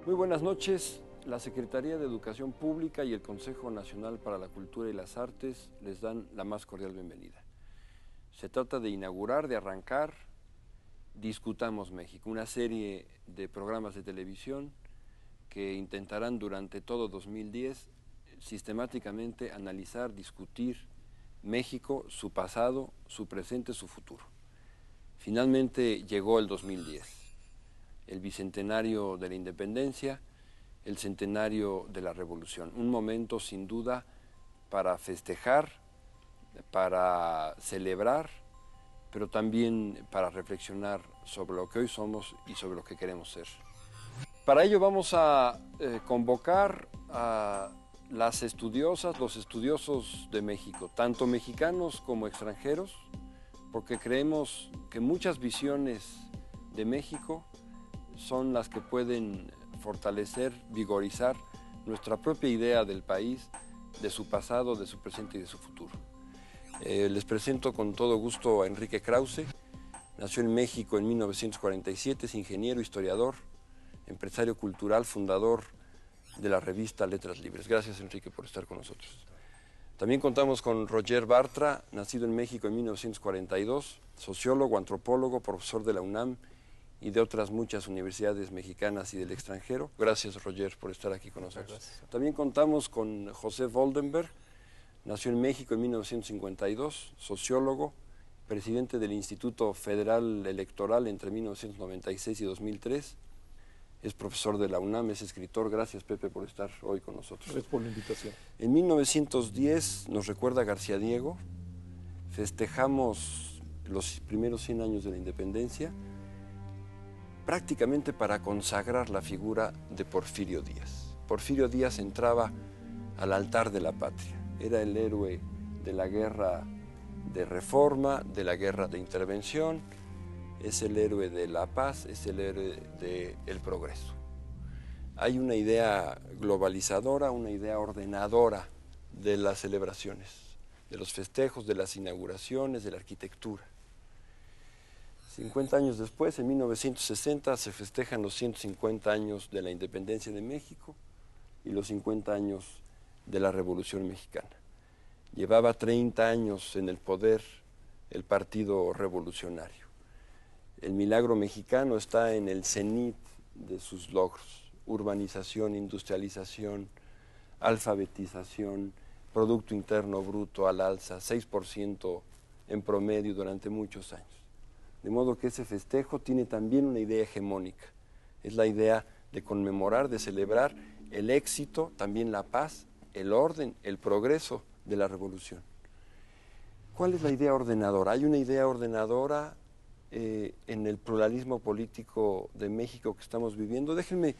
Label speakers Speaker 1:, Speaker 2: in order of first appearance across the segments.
Speaker 1: Muy buenas noches. La Secretaría de Educación Pública y el Consejo Nacional para la Cultura y las Artes les dan la más cordial bienvenida. Se trata de inaugurar, de arrancar Discutamos México, una serie de programas de televisión que intentarán durante todo 2010 sistemáticamente analizar, discutir México, su pasado, su presente, su futuro. Finalmente llegó el 2010, el bicentenario de la independencia, el centenario de la revolución, un momento sin duda para festejar, para celebrar, pero también para reflexionar sobre lo que hoy somos y sobre lo que queremos ser. Para ello vamos a convocar a las estudiosas, los estudiosos de México, tanto mexicanos como extranjeros, porque creemos que muchas visiones de México son las que pueden fortalecer, vigorizar nuestra propia idea del país, de su pasado, de su presente y de su futuro. Les presento con todo gusto a Enrique Krause. Nació en México en 1947, es ingeniero, historiador, empresario cultural, fundador de la revista Letras Libres. Gracias, Enrique, por estar con nosotros. También contamos con Roger Bartra, nacido en México en 1942, sociólogo, antropólogo, profesor de la UNAM y de otras muchas universidades mexicanas y del extranjero. Gracias, Roger, por estar aquí con nosotros. Gracias. También contamos con José Oldenburg. Nació en México en 1952, sociólogo, presidente del Instituto Federal Electoral entre 1996 y 2003. Es profesor de la UNAM, es escritor. Gracias, Pepe, por estar hoy con nosotros.
Speaker 2: Gracias por la invitación.
Speaker 1: En 1910 nos recuerda García Diego. Festejamos los primeros 100 años de la independencia, prácticamente para consagrar la figura de Porfirio Díaz. Porfirio Díaz entraba al altar de la patria. Era el héroe de la guerra de reforma, de la guerra de intervención, es el héroe de la paz, es el héroe del progreso. Hay una idea globalizadora, una idea ordenadora de las celebraciones, de los festejos, de las inauguraciones, de la arquitectura. 50 años después, en 1960, se festejan los 150 años de la independencia de México y los 50 años de la Revolución Mexicana. Llevaba 30 años en el poder el Partido Revolucionario. El milagro mexicano está en el cenit de sus logros: urbanización, industrialización, alfabetización, Producto Interno Bruto al alza, 6% en promedio durante muchos años. De modo que ese festejo tiene también una idea hegemónica. Es la idea de conmemorar, de celebrar el éxito, también la paz, el orden, el progreso de la revolución. ¿Cuál es la idea ordenadora? Hay una idea ordenadora en el pluralismo político de México que estamos viviendo. Déjenme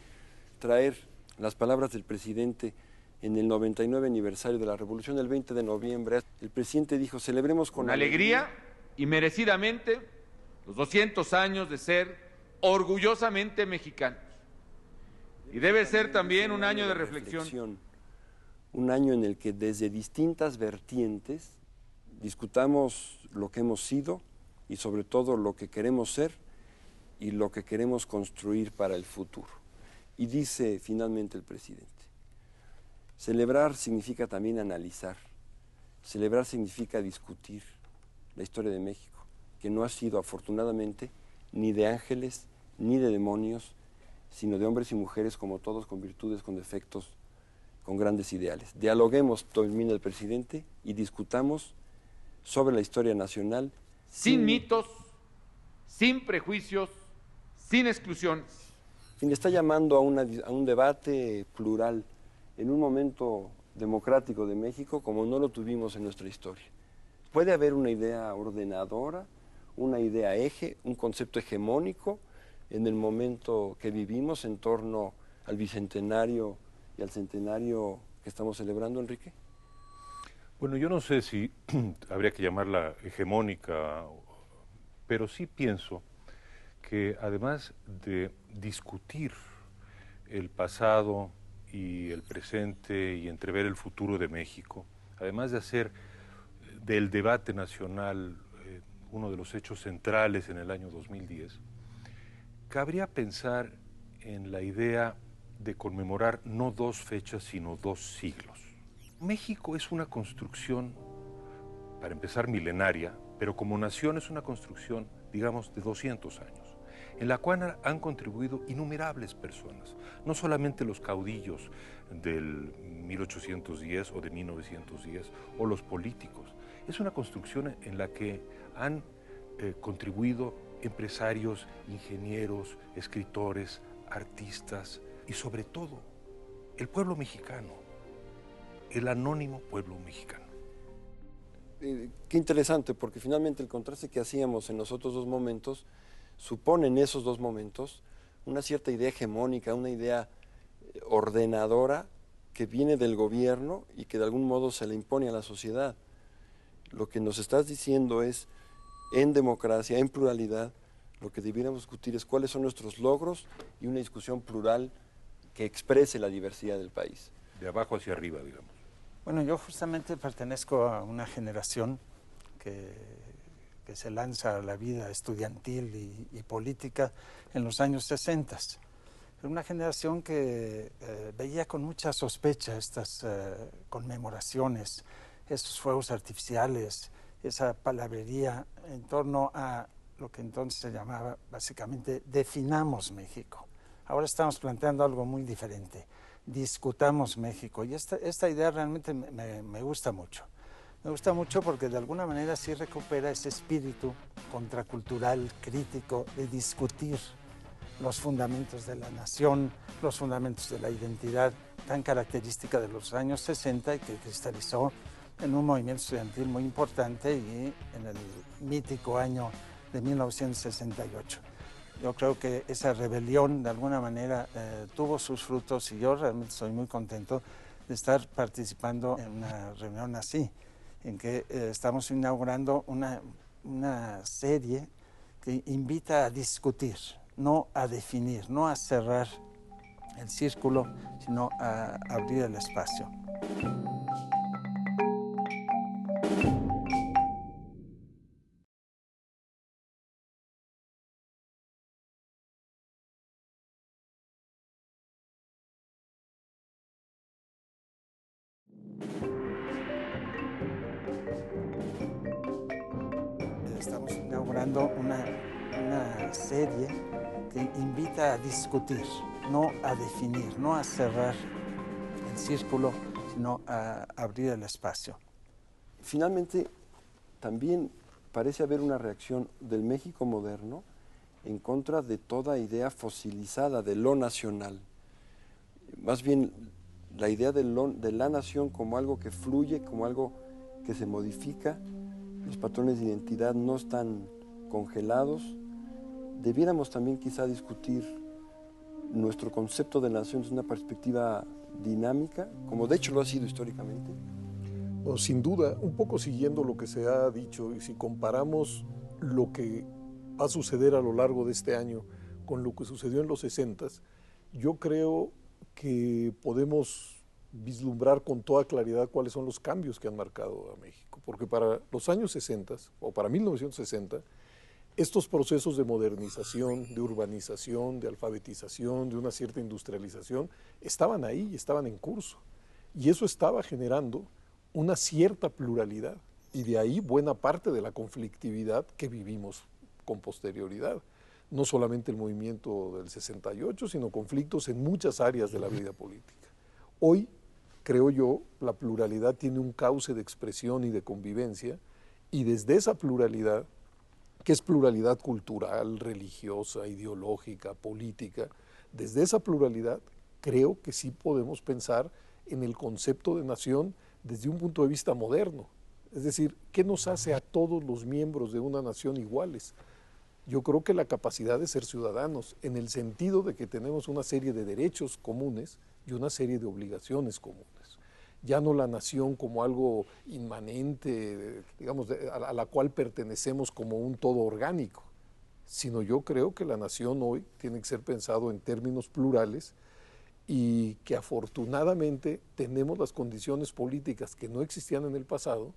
Speaker 1: traer las palabras del presidente en el 99 aniversario de la revolución, el 20 de noviembre. El presidente dijo: celebremos con
Speaker 3: alegría y merecidamente los 200 años de ser orgullosamente mexicanos. Y debe ser también un año de reflexión.
Speaker 1: Un año en el que desde distintas vertientes discutamos lo que hemos sido y sobre todo lo que queremos ser y lo que queremos construir para el futuro. Y dice finalmente el presidente: celebrar significa también analizar, celebrar significa discutir la historia de México, que no ha sido afortunadamente ni de ángeles ni de demonios, sino de hombres y mujeres como todos, con virtudes, con defectos, con grandes ideales. Dialoguemos, termina el presidente, y discutamos sobre la historia nacional
Speaker 3: sin mitos, sin prejuicios, sin exclusiones.
Speaker 1: Quien está llamando a un debate plural en un momento democrático de México como no lo tuvimos en nuestra historia. Puede haber una idea ordenadora, una idea eje, un concepto hegemónico en el momento que vivimos en torno al bicentenario y al centenario que estamos celebrando, Enrique.
Speaker 2: Bueno, yo no sé si habría que llamarla hegemónica, pero sí pienso que además de discutir el pasado y el presente y entrever el futuro de México, además de hacer del debate nacional uno de los hechos centrales en el año 2010, cabría pensar en la idea de conmemorar no 2 fechas, sino 2 siglos. México es una construcción, para empezar, milenaria, pero como nación es una construcción, digamos, de 200 años, en la cual han contribuido innumerables personas, no solamente los caudillos del 1810 o de 1910 o los políticos. Es una construcción en la que han contribuido empresarios, ingenieros, escritores, artistas y sobre todo el pueblo mexicano, el anónimo pueblo mexicano.
Speaker 1: Qué interesante, porque finalmente el contraste que hacíamos en los otros 2 momentos supone en esos 2 momentos una cierta idea hegemónica, una idea ordenadora que viene del gobierno y que de algún modo se le impone a la sociedad. Lo que nos estás diciendo es, en democracia, en pluralidad, lo que debiéramos discutir es cuáles son nuestros logros y una discusión plural que exprese la diversidad del país.
Speaker 2: De abajo hacia arriba, digamos.
Speaker 4: Bueno, yo justamente pertenezco a una generación que se lanza a la vida estudiantil y política en los años 60. Una generación que veía con mucha sospecha estas conmemoraciones, estos fuegos artificiales, esa palabrería en torno a lo que entonces se llamaba básicamente definamos México. Ahora estamos planteando algo muy diferente, discutamos México, y esta idea realmente me gusta mucho. Me gusta mucho porque de alguna manera sí recupera ese espíritu contracultural, crítico, de discutir los fundamentos de la nación, los fundamentos de la identidad tan característica de los años 60 y que cristalizó en un movimiento estudiantil muy importante y en el mítico año de 1968. Yo creo que esa rebelión de alguna manera tuvo sus frutos y yo realmente estoy muy contento de estar participando en una reunión así, en que estamos inaugurando una serie que invita a discutir, no a definir, no a cerrar el círculo, sino a abrir el espacio. Estamos inaugurando una serie que invita a discutir, no a definir, no a cerrar el círculo, sino a abrir el espacio.
Speaker 1: Finalmente, también parece haber una reacción del México moderno en contra de toda idea fosilizada de lo nacional. Más bien, la idea de la nación como algo que fluye, como algo que se modifica. Los patrones de identidad no están congelados. Debiéramos también quizá discutir nuestro concepto de nación desde una perspectiva dinámica, como de hecho lo ha sido históricamente.
Speaker 5: Bueno, sin duda, un poco siguiendo lo que se ha dicho, y si comparamos lo que va a suceder a lo largo de este año con lo que sucedió en los 60s, yo creo que podemos vislumbrar con toda claridad cuáles son los cambios que han marcado a México, porque para los años 60 o para 1960, estos procesos de modernización, de urbanización, de alfabetización, de una cierta industrialización, estaban ahí, estaban en curso, y eso estaba generando una cierta pluralidad, y de ahí buena parte de la conflictividad que vivimos con posterioridad. No solamente el movimiento del 68, sino conflictos en muchas áreas de la vida política. Hoy, creo yo, la pluralidad tiene un cauce de expresión y de convivencia, y desde esa pluralidad, que es pluralidad cultural, religiosa, ideológica, política, desde esa pluralidad creo que sí podemos pensar en el concepto de nación desde un punto de vista moderno. Es decir, ¿qué nos hace a todos los miembros de una nación iguales? Yo creo que la capacidad de ser ciudadanos, en el sentido de que tenemos una serie de derechos comunes y una serie de obligaciones comunes. Ya no la nación como algo inmanente, digamos, a la cual pertenecemos como un todo orgánico, sino yo creo que la nación hoy tiene que ser pensado en términos plurales y que afortunadamente tenemos las condiciones políticas que no existían en el pasado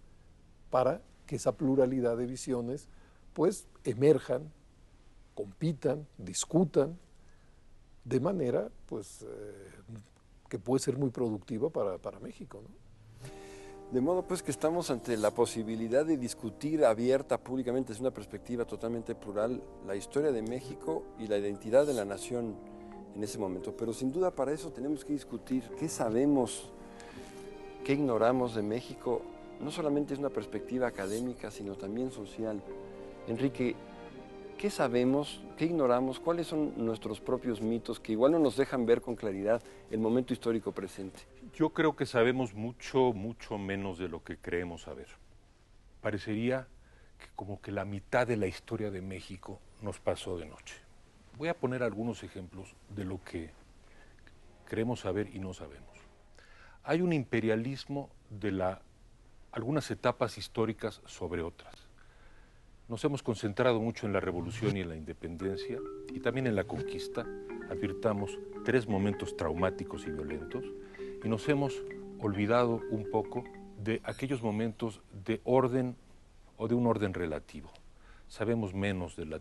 Speaker 5: para que esa pluralidad de visiones pues emerjan, compitan, discutan de manera pues que puede ser muy productiva para México, ¿no?
Speaker 1: De modo pues que estamos ante la posibilidad de discutir abierta públicamente desde una perspectiva totalmente plural la historia de México y la identidad de la nación en ese momento. Pero sin duda para eso tenemos que discutir qué sabemos, qué ignoramos de México, no solamente es una perspectiva académica, sino también social. Enrique, ¿qué sabemos, qué ignoramos, cuáles son nuestros propios mitos que igual no nos dejan ver con claridad el momento histórico presente?
Speaker 2: Yo creo que sabemos mucho, mucho menos de lo que creemos saber. Parecería que como que la mitad de la historia de México nos pasó de noche. Voy a poner algunos ejemplos de lo que creemos saber y no sabemos. Hay un imperialismo de algunas etapas históricas sobre otras. Nos hemos concentrado mucho en la revolución y en la independencia y también en la conquista. Advirtamos 3 momentos traumáticos y violentos y nos hemos olvidado un poco de aquellos momentos de orden o de un orden relativo. Sabemos menos de la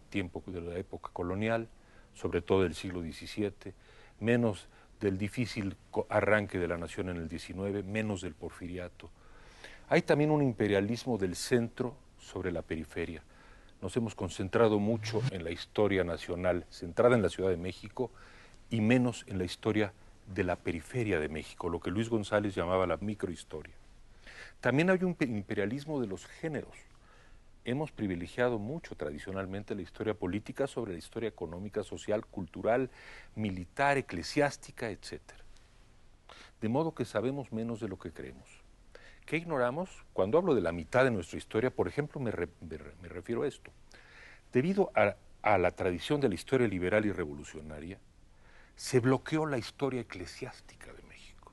Speaker 2: época colonial, sobre todo del siglo XVII, menos del difícil arranque de la nación en el XIX, menos del porfiriato. Hay también un imperialismo del centro sobre la periferia. Nos hemos concentrado mucho en la historia nacional centrada en la Ciudad de México y menos en la historia de la periferia de México, lo que Luis González llamaba la microhistoria. También hay un imperialismo de los géneros. Hemos privilegiado mucho tradicionalmente la historia política sobre la historia económica, social, cultural, militar, eclesiástica, etc. De modo que sabemos menos de lo que creemos. ¿Qué ignoramos? Cuando hablo de la mitad de nuestra historia, por ejemplo, me refiero a esto. Debido a la tradición de la historia liberal y revolucionaria, se bloqueó la historia eclesiástica de México.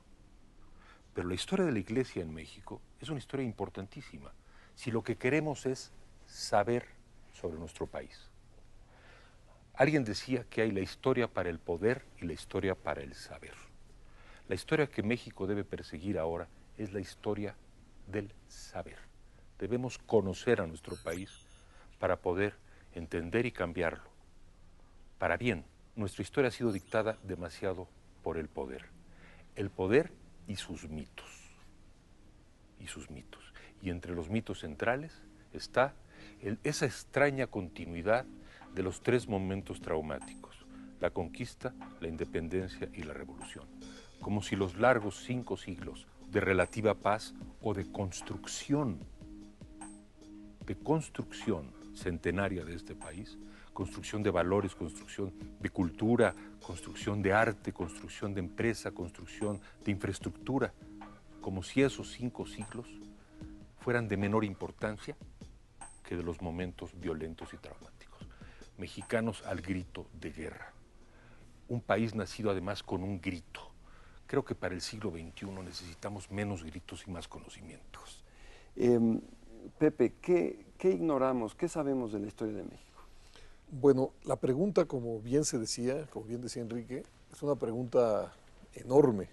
Speaker 2: Pero la historia de la Iglesia en México es una historia importantísima, si lo que queremos es saber sobre nuestro país. Alguien decía que hay la historia para el poder y la historia para el saber. La historia que México debe perseguir ahora es la historia del saber. Debemos conocer a nuestro país para poder entender y cambiarlo. Para bien, nuestra historia ha sido dictada demasiado por el poder. El poder y sus mitos. Y entre los mitos centrales está esa extraña continuidad de los 3 momentos traumáticos: la conquista, la independencia y la revolución. Como si los largos 5 siglos de relativa paz o de construcción centenaria de este país, construcción de valores, construcción de cultura, construcción de arte, construcción de empresa, construcción de infraestructura, como si esos 5 siglos fueran de menor importancia que de los momentos violentos y traumáticos. Mexicanos al grito de guerra. Un país nacido además con un grito. Creo que para el siglo XXI necesitamos menos gritos y más conocimientos.
Speaker 1: Pepe, ¿qué ignoramos, qué sabemos de la historia de México?
Speaker 5: Bueno, la pregunta, como bien decía Enrique, es una pregunta enorme.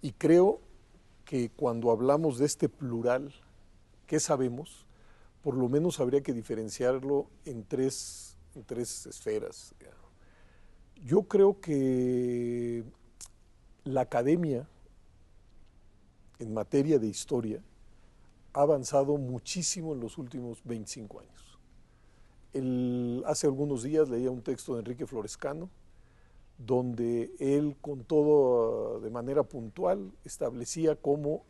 Speaker 5: Y creo que cuando hablamos de este plural, ¿qué sabemos? Por lo menos habría que diferenciarlo en tres esferas. Yo creo que la academia en materia de historia ha avanzado muchísimo en los últimos 25 años. Hace algunos días leía un texto de Enrique Florescano, donde él contó de manera puntual, establecía cómo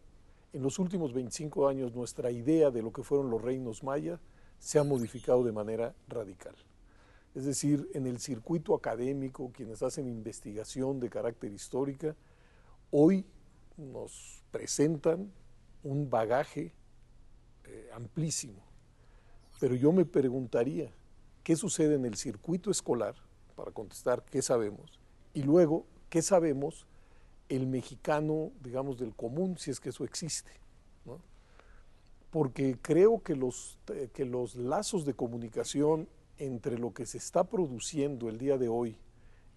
Speaker 5: en los últimos 25 años nuestra idea de lo que fueron los reinos maya se ha modificado de manera radical. Es decir, en el circuito académico, quienes hacen investigación de carácter histórica, hoy nos presentan un bagaje amplísimo. Pero yo me preguntaría, ¿qué sucede en el circuito escolar? Para contestar qué sabemos, y luego, ¿qué sabemos el mexicano, digamos, del común, si es que eso existe, ¿no? Porque creo que los lazos de comunicación entre lo que se está produciendo el día de hoy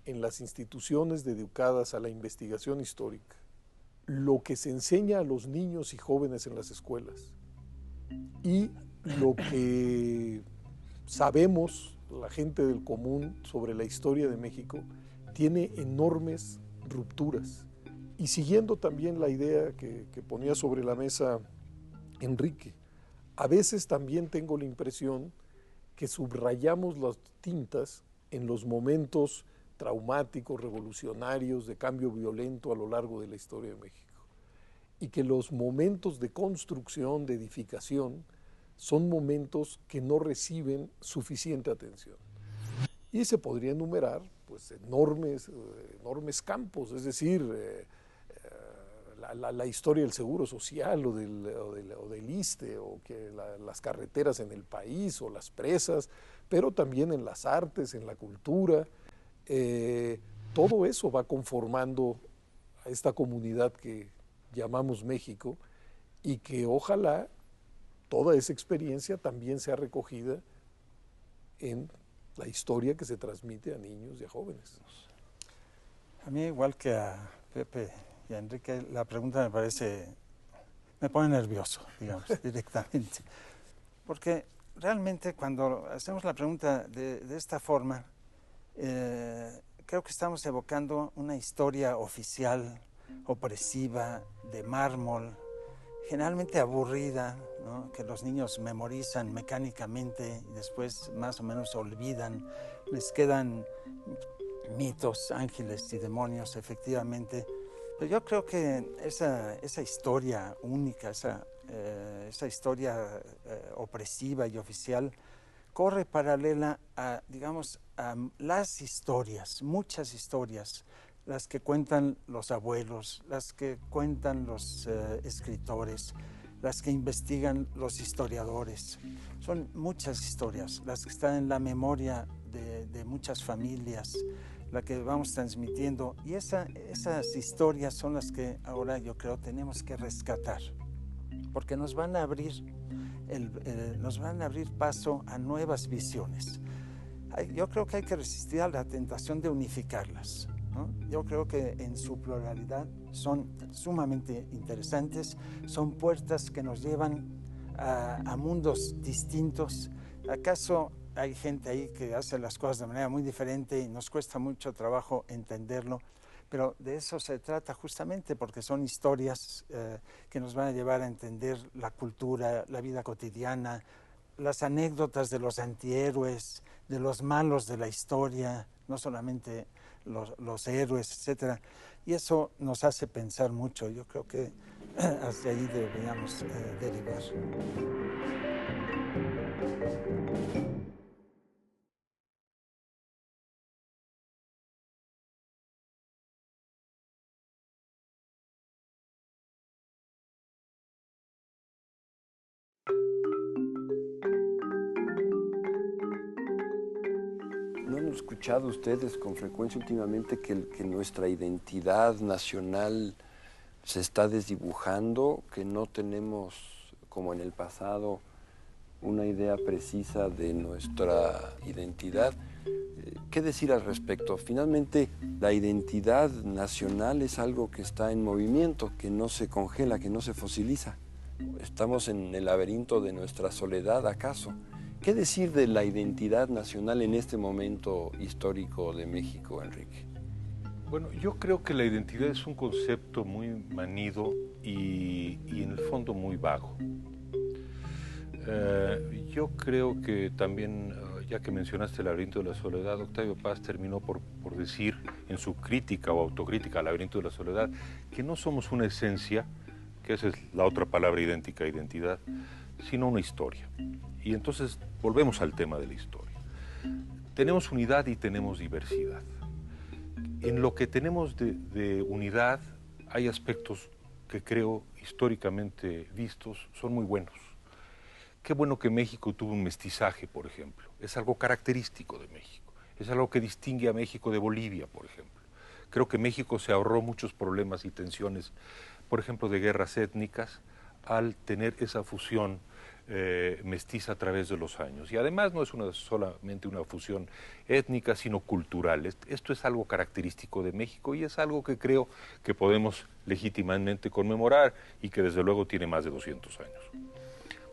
Speaker 5: en las instituciones dedicadas a la investigación histórica, lo que se enseña a los niños y jóvenes en las escuelas y lo que sabemos la gente del común sobre la historia de México, tiene enormes rupturas. Y siguiendo también la idea que ponía sobre la mesa Enrique, a veces también tengo la impresión que subrayamos las tintas en los momentos traumáticos, revolucionarios, de cambio violento a lo largo de la historia de México. Y que los momentos de construcción, de edificación, son momentos que no reciben suficiente atención. Y se podría enumerar pues, enormes campos, es decir, la historia del seguro social o del ISSSTE, o que las carreteras en el país o las presas, pero también en las artes, en la cultura. Todo eso va conformando a esta comunidad que llamamos México, y que ojalá toda esa experiencia también sea recogida en la historia que se transmite a niños y a jóvenes.
Speaker 4: A mí, igual que a Pepe y a Enrique, la pregunta me pone nervioso, digamos, directamente. Porque realmente cuando hacemos la pregunta de esta forma, creo que estamos evocando una historia oficial, opresiva, de mármol, generalmente aburrida, ¿no? Que los niños memorizan mecánicamente y después más o menos olvidan. Les quedan mitos, ángeles y demonios, efectivamente. Pero yo creo que esa historia única, esa historia opresiva y oficial, corre paralela a, digamos, a las historias, muchas historias, las que cuentan los abuelos, las que cuentan los escritores, las que investigan los historiadores. Son muchas historias, las que están en la memoria de muchas familias, la que vamos transmitiendo. Y esas historias son las que ahora yo creo tenemos que rescatar, porque nos van a abrir paso a nuevas visiones. Yo creo que hay que resistir a la tentación de unificarlas, ¿no? Yo creo que en su pluralidad son sumamente interesantes, son puertas que nos llevan a mundos distintos. ¿Acaso hay gente ahí que hace las cosas de manera muy diferente y nos cuesta mucho trabajo entenderlo? Pero de eso se trata justamente, porque son historias que nos van a llevar a entender la cultura, la vida cotidiana, las anécdotas de los antihéroes, de los malos de la historia, no solamente los héroes, etc. Y eso nos hace pensar mucho. Yo creo que hacia ahí deberíamos derivar.
Speaker 1: ¿No han escuchado ustedes con frecuencia últimamente que nuestra identidad nacional se está desdibujando, que no tenemos, como en el pasado, una idea precisa de nuestra identidad? ¿Qué decir al respecto? Finalmente, la identidad nacional es algo que está en movimiento, que no se congela, que no se fosiliza. Estamos en el laberinto de nuestra soledad, ¿acaso? ¿Qué decir de la identidad nacional en este momento histórico de México, Enrique?
Speaker 2: Bueno, yo creo que la identidad es un concepto muy manido y en el fondo muy vago. Yo creo que también, ya que mencionaste el laberinto de la soledad, Octavio Paz terminó por decir en su crítica o autocrítica al laberinto de la soledad que no somos una esencia, que esa es la otra palabra idéntica a identidad, sino una historia. Y entonces volvemos al tema de la historia. Tenemos unidad y tenemos diversidad. En lo que tenemos de unidad hay aspectos que creo históricamente vistos son muy buenos. Qué bueno que México tuvo un mestizaje, por ejemplo. Es algo característico de México. Es algo que distingue a México de Bolivia, por ejemplo. Creo que México se ahorró muchos problemas y tensiones, por ejemplo, de guerras étnicas, al tener esa fusión mestiza a través de los años. Y además no es solamente una fusión étnica, sino cultural. Esto es algo característico de México y es algo que creo que podemos legítimamente conmemorar y que desde luego tiene más de 200 años.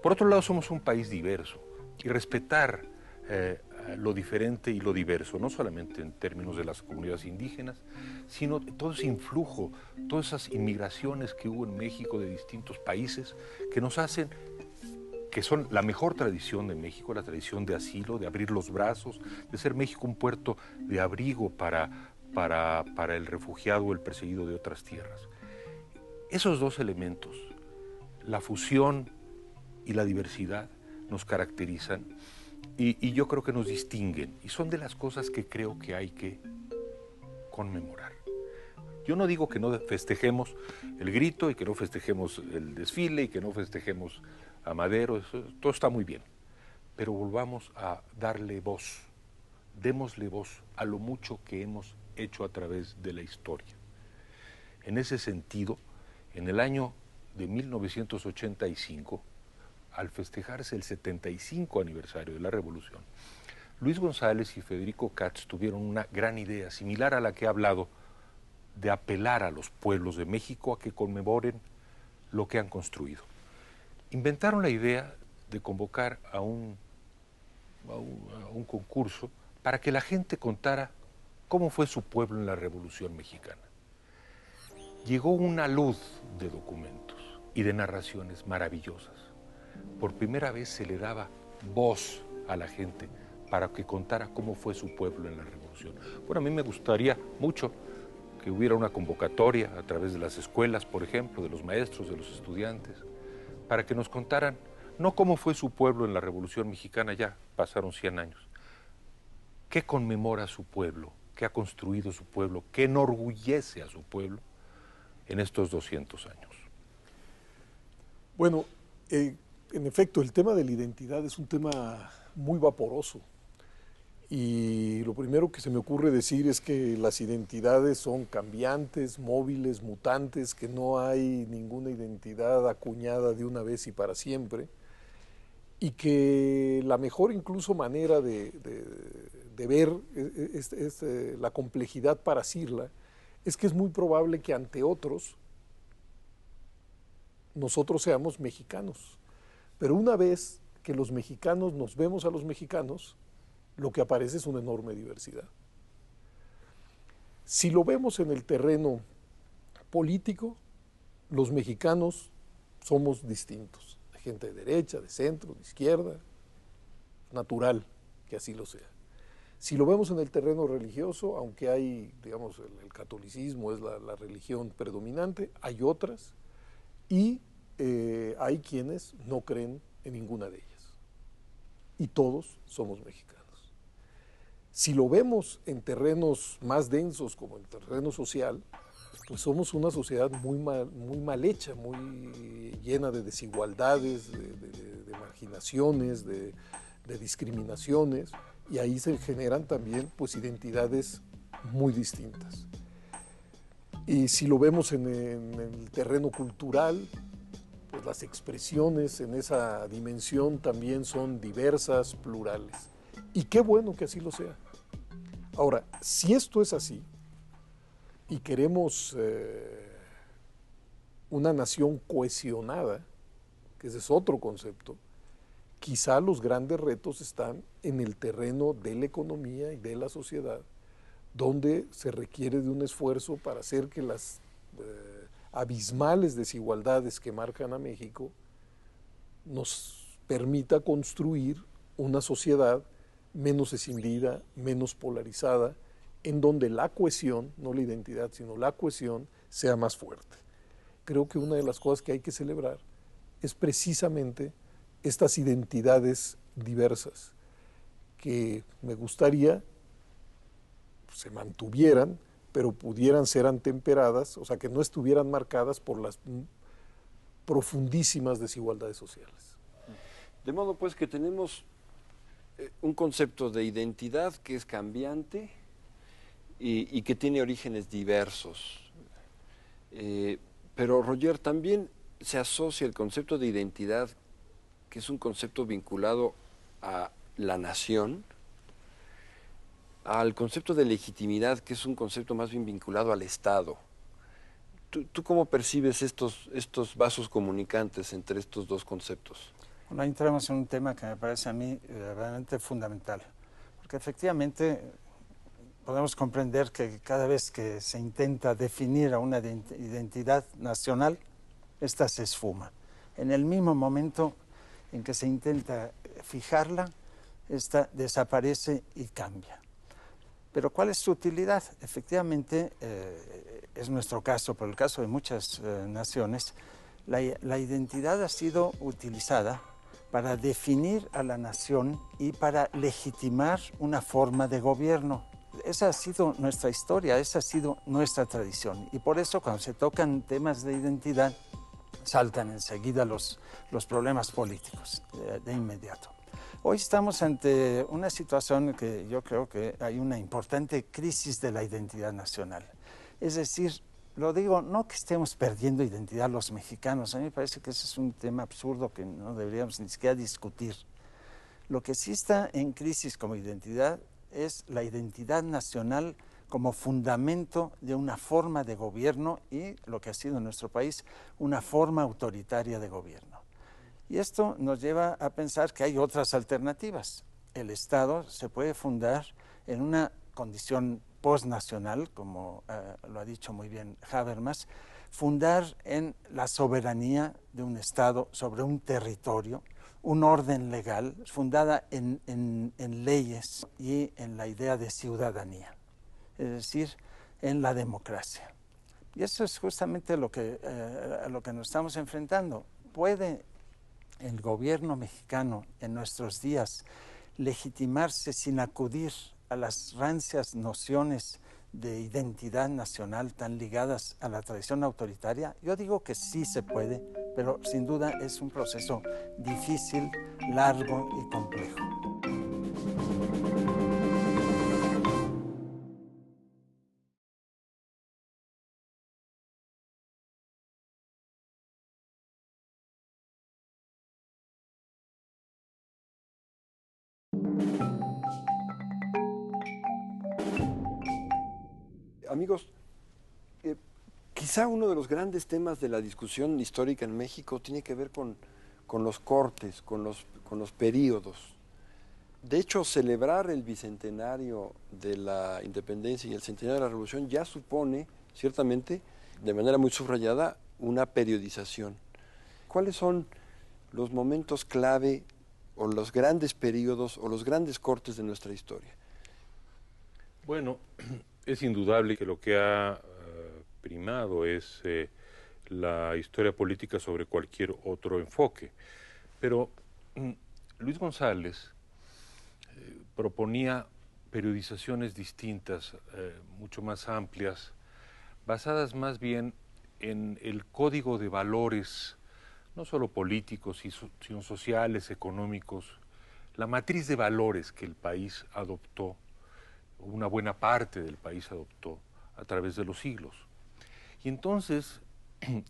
Speaker 2: Por otro lado, somos un país diverso y respetar lo diferente y lo diverso, no solamente en términos de las comunidades indígenas, sino todo ese influjo, todas esas inmigraciones que hubo en México de distintos países que nos hacen, que son la mejor tradición de México, la tradición de asilo, de abrir los brazos, de ser México un puerto de abrigo para el refugiado o el perseguido de otras tierras. Esos dos elementos, la fusión y la diversidad, nos caracterizan y yo creo que nos distinguen, y son de las cosas que creo que hay que conmemorar. Yo no digo que no festejemos el grito y que no festejemos el desfile y que no festejemos a Madero, eso, todo está muy bien, pero volvamos a darle voz, démosle voz a lo mucho que hemos hecho a través de la historia. En ese sentido, en el año de 1985, al festejarse el 75 aniversario de la Revolución, Luis González y Federico Katz tuvieron una gran idea, similar a la que he hablado, de apelar a los pueblos de México a que conmemoren lo que han construido. Inventaron la idea de convocar a un concurso para que la gente contara cómo fue su pueblo en la Revolución Mexicana. Llegó una luz de documentos y de narraciones maravillosas. Por primera vez se le daba voz a la gente para que contara cómo fue su pueblo en la Revolución. Bueno, a mí me gustaría mucho que hubiera una convocatoria a través de las escuelas, por ejemplo, de los maestros, de los estudiantes, para que nos contaran no cómo fue su pueblo en la Revolución Mexicana, ya pasaron 100 años, qué conmemora su pueblo, qué ha construido su pueblo, qué enorgullece a su pueblo en estos 200 años.
Speaker 5: Bueno, en efecto, el tema de la identidad es un tema muy vaporoso. Y lo primero que se me ocurre decir es que las identidades son cambiantes, móviles, mutantes, que no hay ninguna identidad acuñada de una vez y para siempre, y que la mejor incluso manera de ver la complejidad para asirla es que es muy probable que ante otros nosotros seamos mexicanos. Pero una vez que los mexicanos nos vemos a los mexicanos, lo que aparece es una enorme diversidad. Si lo vemos en el terreno político, los mexicanos somos distintos. Hay gente de derecha, de centro, de izquierda, natural que así lo sea. Si lo vemos en el terreno religioso, aunque hay, digamos, el catolicismo es la religión predominante, hay otras y hay quienes no creen en ninguna de ellas. Y todos somos mexicanos. Si lo vemos en terrenos más densos, como en terreno social, pues somos una sociedad muy mal hecha, muy llena de desigualdades, de marginaciones, de discriminaciones, y ahí se generan también pues identidades muy distintas. Y si lo vemos en el terreno cultural, pues las expresiones en esa dimensión también son diversas, plurales. Y qué bueno que así lo sea. Ahora, si esto es así y queremos una nación cohesionada, que ese es otro concepto, quizá los grandes retos están en el terreno de la economía y de la sociedad, donde se requiere de un esfuerzo para hacer que las abismales desigualdades que marcan a México nos permita construir una sociedad menos escindida, menos polarizada, en donde la cohesión, no la identidad, sino la cohesión, sea más fuerte. Creo que una de las cosas que hay que celebrar es precisamente estas identidades diversas, que me gustaría se mantuvieran, pero pudieran ser atemperadas, o sea, que no estuvieran marcadas por las profundísimas desigualdades sociales.
Speaker 1: De modo pues que tenemos un concepto de identidad que es cambiante y que tiene orígenes diversos. Pero Roger, también se asocia el concepto de identidad, que es un concepto vinculado a la nación, al concepto de legitimidad, que es un concepto más bien vinculado al Estado. ¿Tú cómo percibes estos vasos comunicantes entre estos dos conceptos?
Speaker 4: Bueno, ahí entramos en un tema que me parece a mí realmente fundamental, porque efectivamente podemos comprender que cada vez que se intenta definir a una identidad nacional, esta se esfuma. En el mismo momento en que se intenta fijarla, esta desaparece y cambia. Pero ¿cuál es su utilidad? Efectivamente, es nuestro caso, por el caso de muchas naciones, la identidad ha sido utilizada para definir a la nación y para legitimar una forma de gobierno. Esa ha sido nuestra historia, esa ha sido nuestra tradición. Y por eso cuando se tocan temas de identidad, saltan enseguida los problemas políticos de inmediato. Hoy estamos ante una situación que yo creo que hay una importante crisis de la identidad nacional. Es decir, lo digo, no que estemos perdiendo identidad los mexicanos, a mí me parece que ese es un tema absurdo que no deberíamos ni siquiera discutir. Lo que sí está en crisis como identidad es la identidad nacional como fundamento de una forma de gobierno y, lo que ha sido en nuestro país, una forma autoritaria de gobierno. Y esto nos lleva a pensar que hay otras alternativas. El Estado se puede fundar en una condición postnacional, como lo ha dicho muy bien Habermas, fundar en la soberanía de un Estado sobre un territorio, un orden legal fundada en leyes y en la idea de ciudadanía, es decir, en la democracia. Y eso es justamente a lo que nos estamos enfrentando. ¿Puede el gobierno mexicano en nuestros días legitimarse sin acudir a las rancias nociones de identidad nacional tan ligadas a la tradición autoritaria? Yo digo que sí se puede, pero sin duda es un proceso difícil, largo y complejo.
Speaker 1: Amigos, quizá uno de los grandes temas de la discusión histórica en México tiene que ver con los cortes, con los períodos. De hecho, celebrar el bicentenario de la independencia y el centenario de la revolución ya supone, ciertamente, de manera muy subrayada, una periodización. ¿Cuáles son los momentos clave o los grandes períodos o los grandes cortes de nuestra historia?
Speaker 2: Bueno, es indudable que lo que ha primado es la historia política sobre cualquier otro enfoque. Pero Luis González proponía periodizaciones distintas, mucho más amplias, basadas más bien en el código de valores, no solo políticos, sino sociales, económicos, la matriz de valores que el país adoptó, una buena parte del país adoptó a través de los siglos. Y entonces,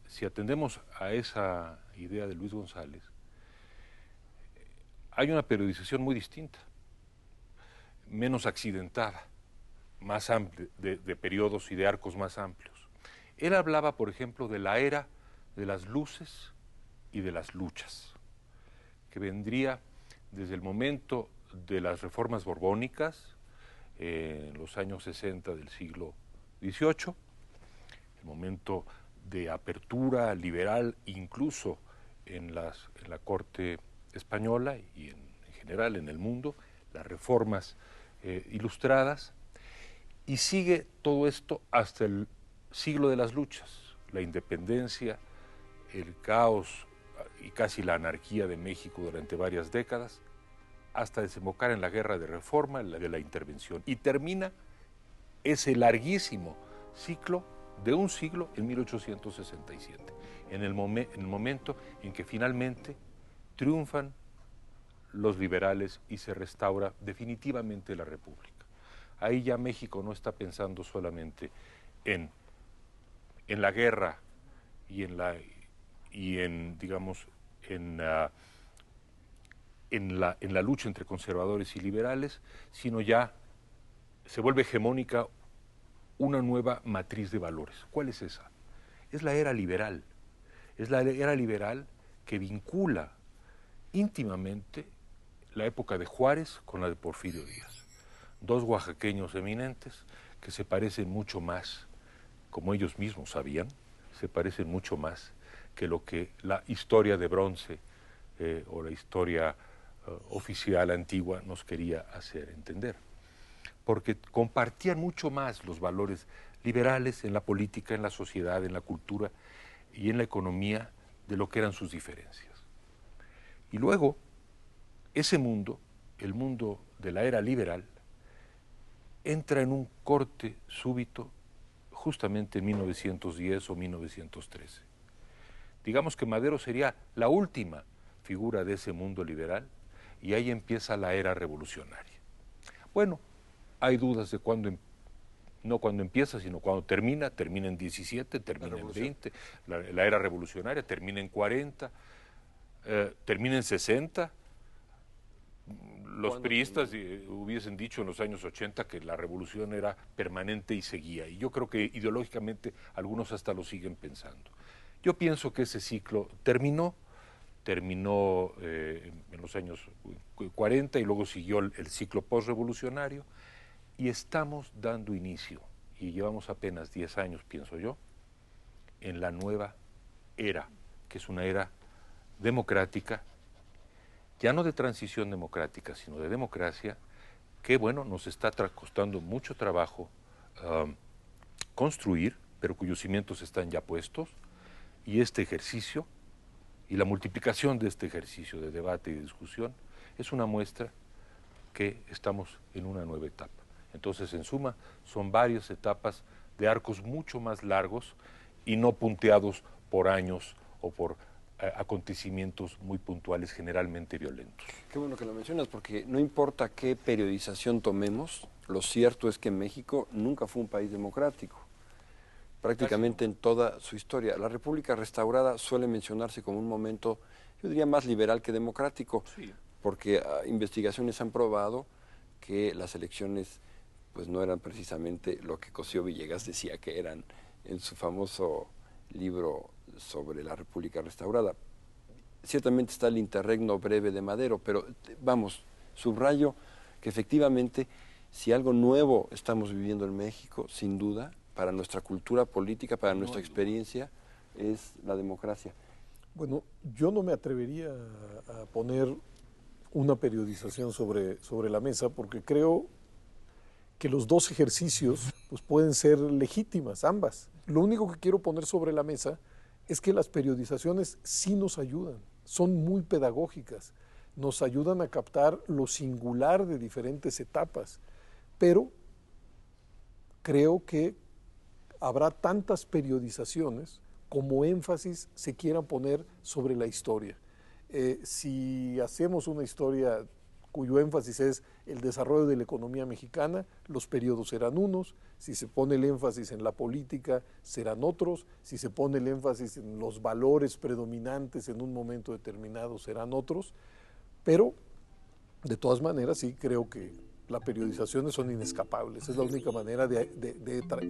Speaker 2: si atendemos a esa idea de Luis González, hay una periodización muy distinta, menos accidentada, más amplia, de periodos y de arcos más amplios. Él hablaba, por ejemplo, de la era de las luces y de las luchas, que vendría desde el momento de las reformas borbónicas, en los años 60 del siglo XVIII, el momento de apertura liberal incluso en la corte española y en general en el mundo, las reformas ilustradas, y sigue todo esto hasta el siglo de las luchas, la independencia, el caos y casi la anarquía de México durante varias décadas, hasta desembocar en la guerra de reforma, la de la intervención, y termina ese larguísimo ciclo de un siglo en 1867, en el momento en que finalmente triunfan los liberales y se restaura definitivamente la República. Ahí ya México no está pensando solamente en la guerra y en la lucha entre conservadores y liberales, sino ya se vuelve hegemónica una nueva matriz de valores. ¿Cuál es esa? Es la era liberal. Es la era liberal que vincula íntimamente la época de Juárez con la de Porfirio Díaz. dos oaxaqueños eminentes que se parecen mucho más, como ellos mismos sabían, se parecen mucho más que lo que la historia de bronce o la historia oficial antigua nos quería hacer entender. Porque compartían mucho más los valores liberales en la política, en la sociedad, en la cultura y en la economía de lo que eran sus diferencias. Y luego, ese mundo, el mundo de la era liberal, entra en un corte súbito justamente en 1910 o 1913. Digamos que Madero sería la última figura de ese mundo liberal y ahí empieza la era revolucionaria. Bueno, hay dudas de cuándo, no cuándo empieza, sino cuándo termina en 17, termina en 20, la era revolucionaria termina en 40, termina en 60. Los priistas hubiesen dicho en los años 80 que la revolución era permanente y seguía, y yo creo que ideológicamente algunos hasta lo siguen pensando. Yo pienso que ese ciclo terminó en los años 40 y luego siguió el ciclo postrevolucionario y estamos dando inicio, y llevamos apenas 10 años, pienso yo, en la nueva era, que es una era democrática, ya no de transición democrática, sino de democracia, que bueno, nos está costando mucho trabajo construir, pero cuyos cimientos están ya puestos, y este ejercicio, y la multiplicación de este ejercicio de debate y de discusión, es una muestra que estamos en una nueva etapa. Entonces, en suma, son varias etapas de arcos mucho más largos y no punteados por años o por acontecimientos muy puntuales, generalmente violentos.
Speaker 1: Qué bueno que lo mencionas, porque no importa qué periodización tomemos, lo cierto es que México nunca fue un país democrático, prácticamente en toda su historia. La República restaurada suele mencionarse como un momento, yo diría, más liberal que democrático, sí, porque investigaciones han probado que las elecciones pues no eran precisamente lo que Cosío Villegas decía que eran en su famoso libro sobre la República restaurada. Ciertamente está el interregno breve de Madero, pero vamos, subrayo que efectivamente si algo nuevo estamos viviendo en México, sin duda, para nuestra cultura política, para nuestra experiencia, es la democracia.
Speaker 5: Bueno, yo no me atrevería a poner una periodización sobre la mesa, porque creo que los dos ejercicios pues, pueden ser legítimas, ambas. Lo único que quiero poner sobre la mesa es que las periodizaciones sí nos ayudan, son muy pedagógicas, nos ayudan a captar lo singular de diferentes etapas, pero creo que habrá tantas periodizaciones como énfasis se quieran poner sobre la historia. Si hacemos una historia cuyo énfasis es el desarrollo de la economía mexicana, los periodos serán unos; si se pone el énfasis en la política, serán otros; si se pone el énfasis en los valores predominantes en un momento determinado, serán otros. Pero, de todas maneras, sí creo que las periodizaciones son inescapables. Es la única manera de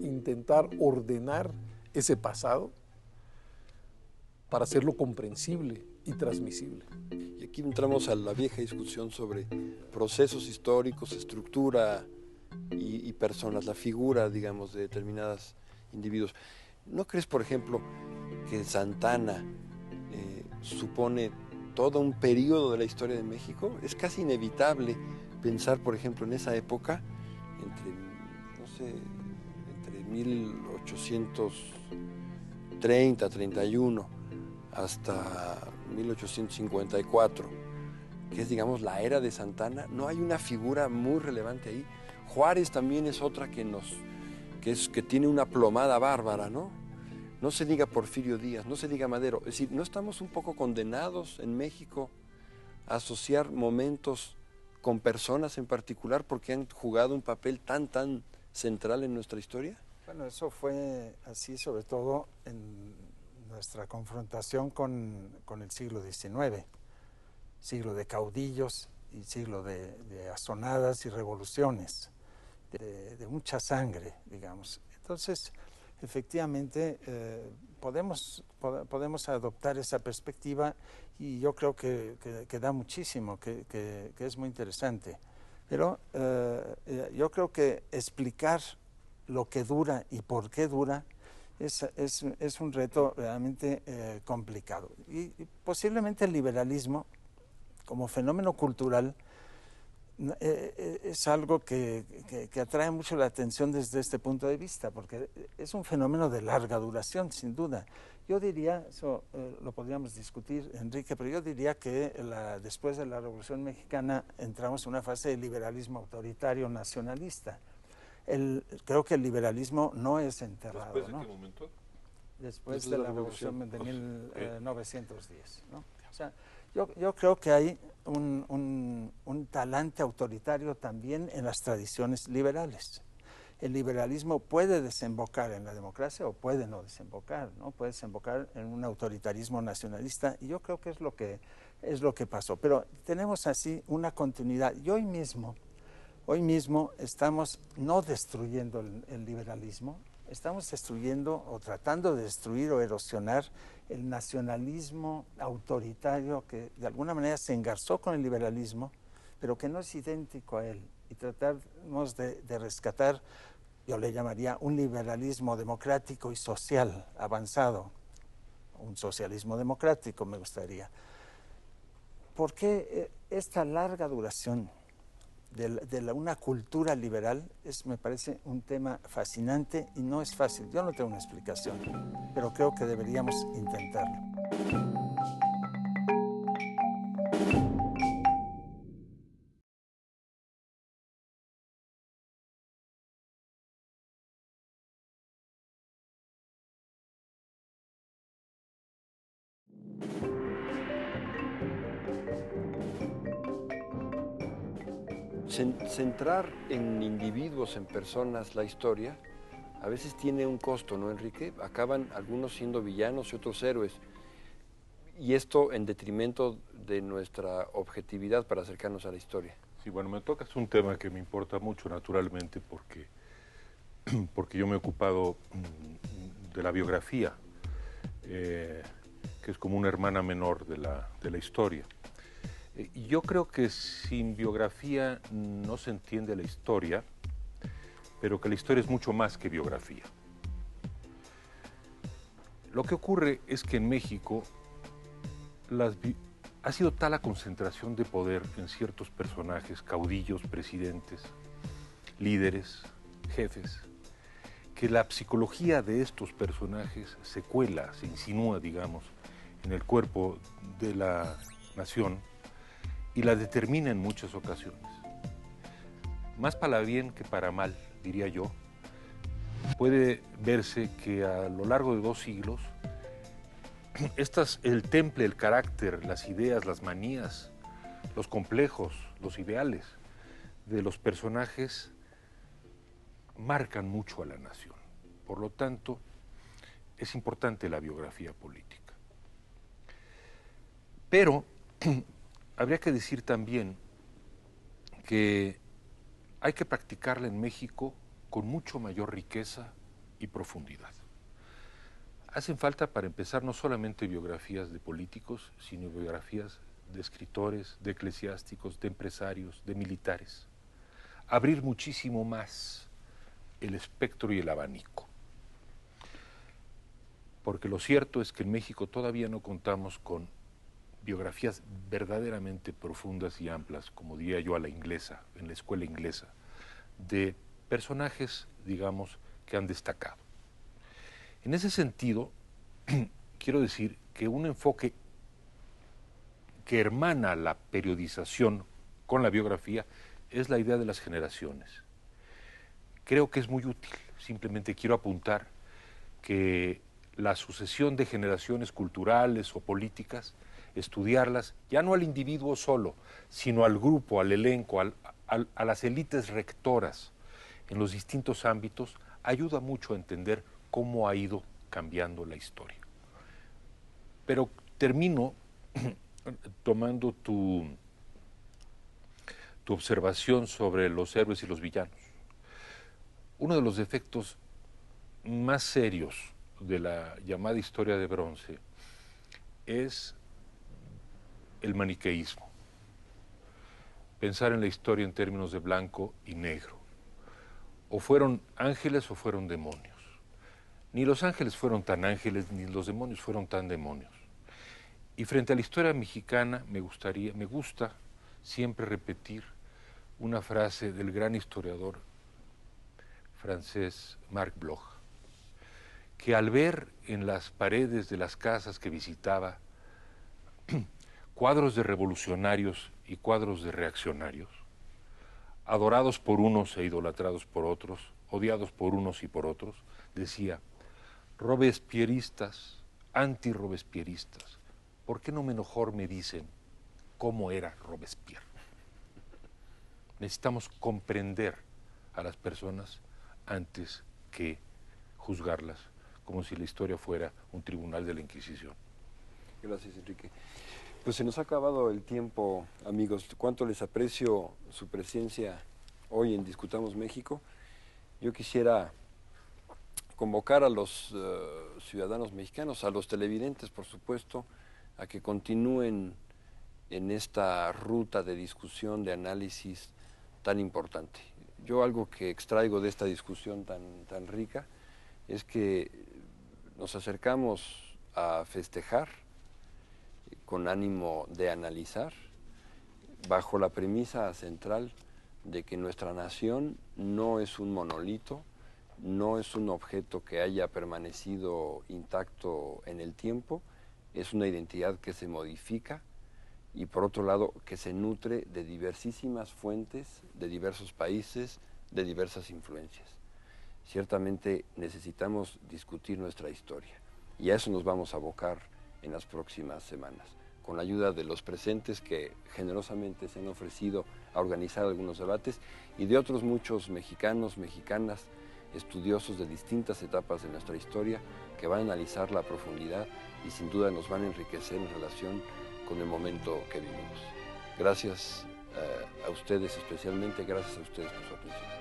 Speaker 5: intentar ordenar ese pasado para hacerlo comprensible y transmisible.
Speaker 1: Y aquí entramos a la vieja discusión sobre procesos históricos, estructura y personas, la figura, digamos, de determinados individuos. ¿No crees, por ejemplo, que Santa Anna supone todo un periodo de la historia de México? Es casi inevitable pensar, por ejemplo, en esa época, entre 1830, 31 hasta 1854, que es, digamos, la era de Santa Anna. No hay una figura muy relevante ahí. Juárez también es otra que tiene una plomada bárbara, ¿no? No se diga Porfirio Díaz, no se diga Madero. Es decir, ¿no estamos un poco condenados en México a asociar momentos con personas en particular porque han jugado un papel tan central en nuestra historia?
Speaker 4: Bueno, eso fue así sobre todo en nuestra confrontación con el siglo XIX, siglo de caudillos y siglo de azonadas y revoluciones, de mucha sangre, digamos. Entonces, efectivamente, podemos adoptar esa perspectiva, y yo creo que da muchísimo, que es muy interesante. Pero yo creo que explicar lo que dura y por qué dura es un reto realmente complicado. Y posiblemente el liberalismo, como fenómeno cultural, es algo que atrae mucho la atención desde este punto de vista, porque es un fenómeno de larga duración, sin duda. Yo diría, eso lo podríamos discutir, Enrique, pero yo diría que después de la Revolución Mexicana entramos en una fase de liberalismo autoritario nacionalista. Creo que el liberalismo no es enterrado.
Speaker 2: ¿Después de
Speaker 4: ¿no?
Speaker 2: qué momento?
Speaker 4: Después de la Revolución de 1910. ¿no? O sea, yo creo que hay un talante autoritario también en las tradiciones liberales. El liberalismo puede desembocar en la democracia o puede no desembocar, ¿no? Puede desembocar en un autoritarismo nacionalista y yo creo que es lo que pasó. Pero tenemos así una continuidad. Y hoy mismo estamos no destruyendo el liberalismo, estamos destruyendo o tratando de destruir o erosionar el nacionalismo autoritario que de alguna manera se engarzó con el liberalismo, pero que no es idéntico a él. Y tratamos de rescatar, yo le llamaría un liberalismo democrático y social avanzado, un socialismo democrático me gustaría. ¿Por qué esta larga duración de una cultura liberal me parece un tema fascinante y no es fácil? Yo no tengo una explicación, pero creo que deberíamos intentarlo.
Speaker 1: Centrar en individuos, en personas, la historia, a veces tiene un costo, ¿no, Enrique? Acaban algunos siendo villanos y otros héroes. Y esto en detrimento de nuestra objetividad para acercarnos a la historia.
Speaker 2: Sí, bueno, me tocas un tema que me importa mucho, naturalmente, porque yo me he ocupado de la biografía, que es como una hermana menor de la historia. Yo creo que sin biografía no se entiende la historia, pero que la historia es mucho más que biografía. Lo que ocurre es que en México ha sido tal la concentración de poder en ciertos personajes, caudillos, presidentes, líderes, jefes, que la psicología de estos personajes se cuela, se insinúa, digamos, en el cuerpo de la nación y la determina en muchas ocasiones. Más para bien que para mal, diría yo, puede verse que a lo largo de 2 siglos, el temple, el carácter, las ideas, las manías, los complejos, los ideales de los personajes marcan mucho a la nación. Por lo tanto, es importante la biografía política. Pero habría que decir también que hay que practicarla en México con mucho mayor riqueza y profundidad. Hacen falta, para empezar, no solamente biografías de políticos, sino biografías de escritores, de eclesiásticos, de empresarios, de militares. Abrir muchísimo más el espectro y el abanico. Porque lo cierto es que en México todavía no contamos con biografías verdaderamente profundas y amplias, como diría yo a la inglesa, en la escuela inglesa, de personajes, digamos, que han destacado. En ese sentido, quiero decir que un enfoque que hermana la periodización con la biografía es la idea de las generaciones. Creo que es muy útil. Simplemente quiero apuntar que la sucesión de generaciones culturales o políticas, estudiarlas ya no al individuo solo, sino al grupo, al elenco, a las élites rectoras en los distintos ámbitos, ayuda mucho a entender cómo ha ido cambiando la historia. Pero termino tomando tu observación sobre los héroes y los villanos. Uno de los defectos más serios de la llamada historia de bronce es el maniqueísmo. pensar en la historia en términos de blanco y negro. O fueron ángeles o fueron demonios. Ni los ángeles fueron tan ángeles, ni los demonios fueron tan demonios. Y frente a la historia mexicana me gusta siempre repetir una frase del gran historiador francés Marc Bloch, que al ver en las paredes de las casas que visitaba cuadros de revolucionarios y cuadros de reaccionarios, adorados por unos e idolatrados por otros, odiados por unos y por otros, decía: robespierristas, anti-robespierristas, ¿por qué no mejor me dicen cómo era Robespierre? Necesitamos comprender a las personas antes que juzgarlas, como si la historia fuera un tribunal de la Inquisición.
Speaker 1: Gracias, Enrique. Pues se nos ha acabado el tiempo, amigos. Cuánto les aprecio su presencia hoy en Discutamos México. Yo quisiera convocar a los ciudadanos mexicanos, a los televidentes, por supuesto, a que continúen en esta ruta de discusión, de análisis tan importante. Yo algo que extraigo de esta discusión tan rica es que nos acercamos a festejar con ánimo de analizar, bajo la premisa central de que nuestra nación no es un monolito, no es un objeto que haya permanecido intacto en el tiempo, es una identidad que se modifica y, por otro lado, que se nutre de diversísimas fuentes, de diversos países, de diversas influencias. Ciertamente necesitamos discutir nuestra historia y a eso nos vamos a abocar en las próximas semanas, con la ayuda de los presentes que generosamente se han ofrecido a organizar algunos debates y de otros muchos mexicanos, mexicanas, estudiosos de distintas etapas de nuestra historia que van a analizar la profundidad y sin duda nos van a enriquecer en relación con el momento que vivimos. Gracias a ustedes especialmente, gracias a ustedes por su atención.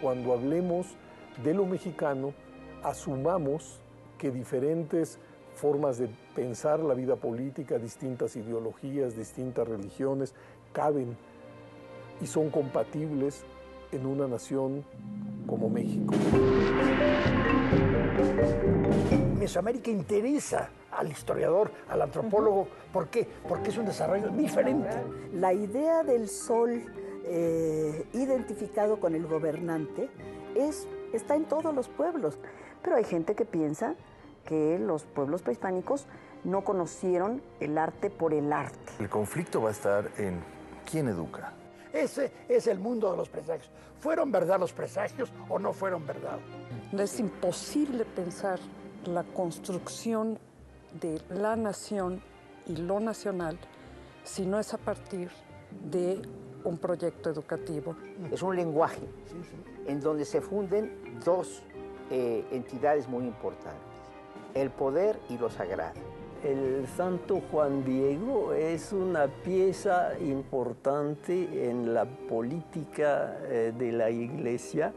Speaker 5: Cuando hablemos de lo mexicano, asumamos que diferentes formas de pensar la vida política, distintas ideologías, distintas religiones, caben y son compatibles en una nación como México.
Speaker 6: Mesoamérica interesa al historiador, al antropólogo. ¿Por qué? Porque es un desarrollo diferente.
Speaker 7: La idea del sol identificado con el gobernante está en todos los pueblos, pero hay gente que piensa que los pueblos prehispánicos no conocieron el arte por el arte.
Speaker 8: El conflicto va a estar en quién educa.
Speaker 6: Ese es el mundo de los presagios. ¿Fueron verdad los presagios o no fueron verdad?
Speaker 9: Es imposible pensar la construcción de la nación y lo nacional si no es a partir de un proyecto educativo.
Speaker 10: Es un lenguaje en donde se funden dos entidades muy importantes, el poder y lo sagrado.
Speaker 11: El Santo Juan Diego es una pieza importante en la política de la Iglesia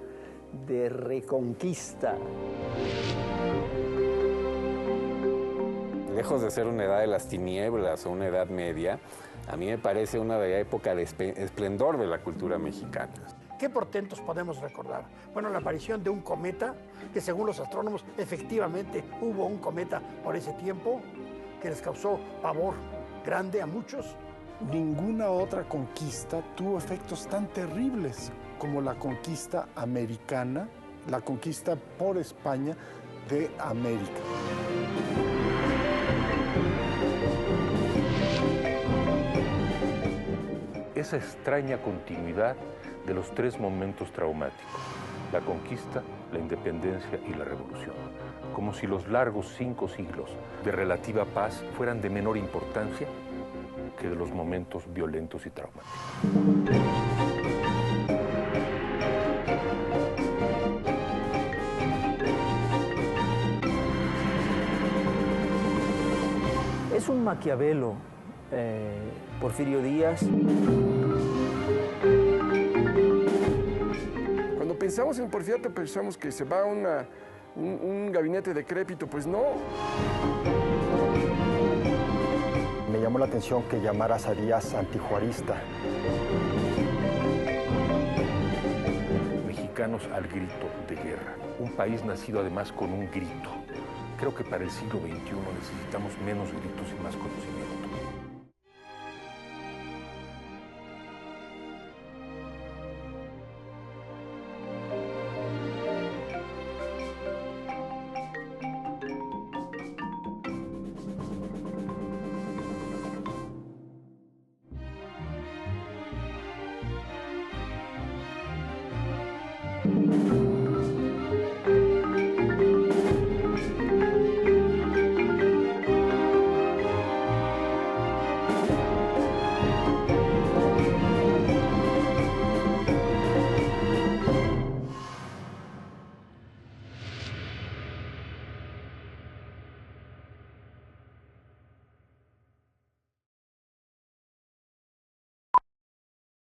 Speaker 11: de reconquista.
Speaker 12: Lejos de ser una edad de las tinieblas o una edad media, a mí me parece una época de esplendor de la cultura mexicana.
Speaker 6: ¿Qué portentos podemos recordar? Bueno, la aparición de un cometa, que según los astrónomos efectivamente hubo un cometa por ese tiempo, que les causó pavor grande a muchos.
Speaker 13: Ninguna otra conquista tuvo efectos tan terribles como la conquista americana, la conquista por España de América.
Speaker 2: Esa extraña continuidad de los tres momentos traumáticos, la conquista, la independencia y la revolución, como si los largos 5 siglos de relativa paz fueran de menor importancia que de los momentos violentos y traumáticos.
Speaker 11: Es un Maquiavelo, Porfirio Díaz.
Speaker 14: Cuando pensamos en Porfiriato pensamos que se va a un gabinete decrépito, pues no.
Speaker 15: Me llamó la atención que llamaras a Díaz antijuarista.
Speaker 2: Mexicanos al grito de guerra, un país nacido además con un grito. Creo que para el siglo XXI necesitamos menos gritos y más conocimiento.